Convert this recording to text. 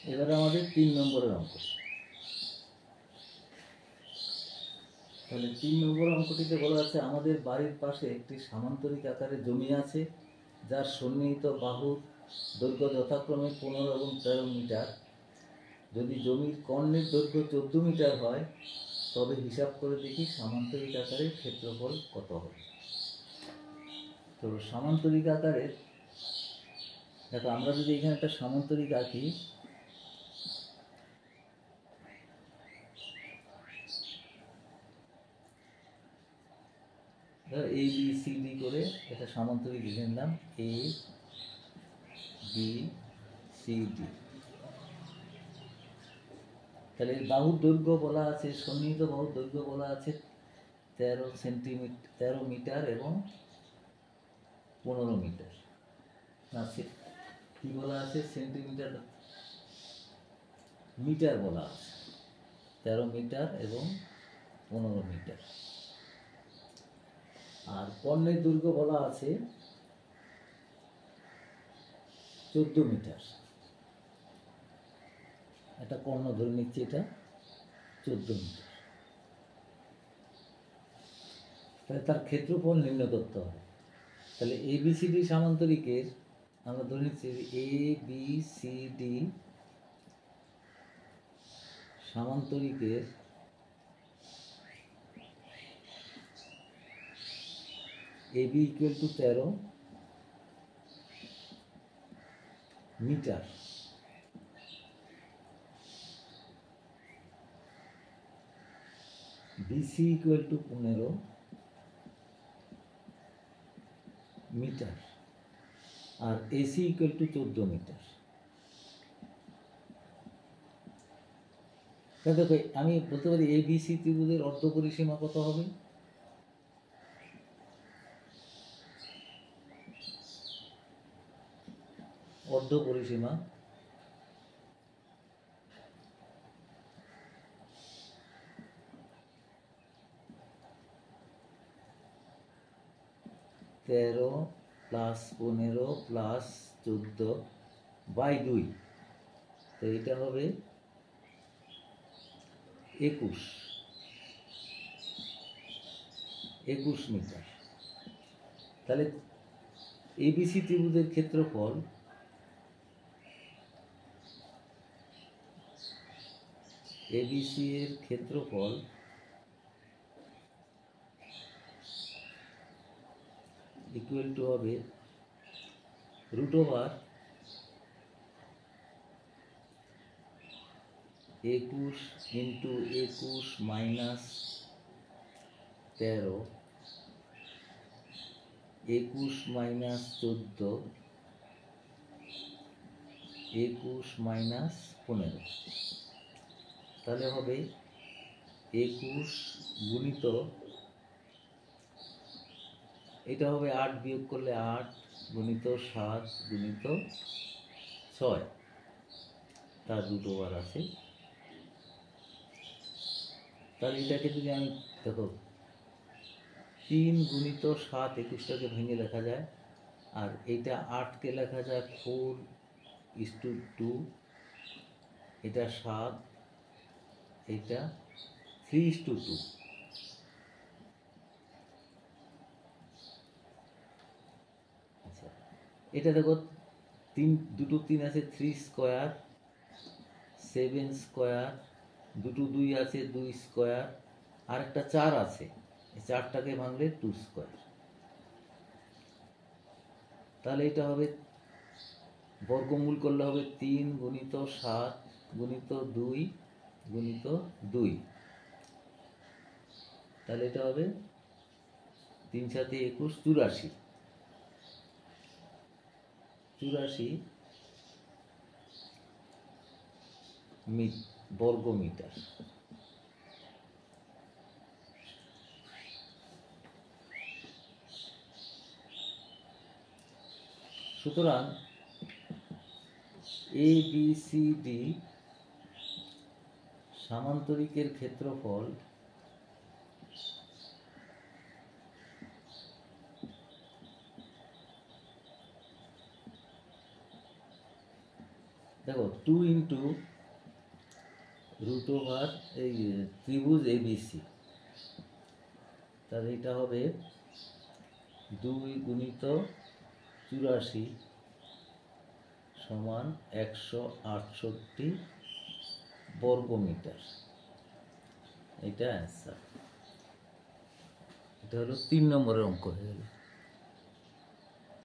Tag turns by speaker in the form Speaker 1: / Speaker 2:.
Speaker 1: এবারে আমাদের 3 নম্বরের অঙ্ক। তাহলে 3 নম্বর অঙ্কটিতে বলা আছে আমাদের বাড়ির পাশে একটি সামান্তরিক আকারের জমি আছে যার সন্নিহিত বাহুর দৈর্ঘ্য যথাক্রমে 15 এবং 13 মিটার। যদি জমির কর্ণের দৈর্ঘ্য 14 মিটার হয় তবে হিসাব করে দেখি সামান্তরিক আকারের ক্ষেত্রফল কত হবে। তো সামান্তরিক আকারের, দেখো আমরা যদি এখানে একটা সামান্তরিক আঁকি, এ বি সি ডি করে একটা সামান্তরিক লিখে নিলাম, এ বি সি ডি। তাহলে বাহুর দৈর্ঘ্য বলা আছে, সন্নিহিত বাহুর দৈর্ঘ্য বলা আছে 13 মিটার এবং 15 মিটার। না, কি বলা আছে? সেন্টিমিটার, মিটার বলা আছে, 13 মিটার এবং 15 মিটার। আর কর্ণের দৈর্ঘ্য বলা আছে 14 মিটার। একটা কর্ণ ধরে নিচ্ছি, এটা 14 মিটার। তাহলে তার ক্ষেত্রফল নির্ণয় করতে হবে। তাহলে এ বি সি ডি সামান্তরিকের আমরা ধরে নিচ্ছি এ বি সি ডি সামান্তরিকের A B equal to 13 metre, BC equal to 15 metre, আর এসি ইকুয়াল টু 14 মিটার। তাহলে দেখো আমি বলতে পারি এ বি সি ত্রিভুজের অর্ধ পরিসীমা কত হবে? অর্ধ পরিসীমা তেরো প্লাস 15 প্লাস 14 বাই 2, তো এটা হবে 21 মিটার। তাহলে এবিসি ত্রিভুজের ক্ষেত্রফল এবিসি এর ক্ষেত্রফল ইকুয়াল টু হবে √21 ইন্টু 21 মাইনাস 13, 21 মাইনাস 14, 21 মাইনাস 15। তাহলে হবে 21 গুণিত, এটা হবে 8 বিয়োগ করলে 8 গুণিত 7 গুণিত 6, তার দুটো বার আছে। তাহলে এটাকে যদি আমি দেখো 3 গুণিত 7, 21টাকে ভেঙে লেখা যায়, আর এইটা 8কে লেখা যায় 4:2, এটা 7, এটা 3:2। আচ্ছা, এটা দেখো দুটো 3 আছে 3 স্কোয়ার, 7 স্কোয়ার, দুটো 2 আছে 2 স্কোয়ার, আর একটা 4 আছে, এই 4টাকে ভাঙলে 2 স্কোয়ার। তাহলে এটা হবে, বর্গমূল করলে হবে 3 গুণিত 7 গুণিত 2 গুণিত 2, তাহলে এটা হবে 3 7 21, 84 বর্গ মিটার। সুতরাং এ বি সি ডি সামান্তরিকের ক্ষেত্রফল দেখো 2 ইন্টু √, এই ত্রিভুজ ABC, তাহলে এটা হবে 2 × 84 সমান 168 বর্গমিটার। এটা অ্যান্সার। এটা হলো 3 নম্বরের অঙ্ক হয়ে গেল।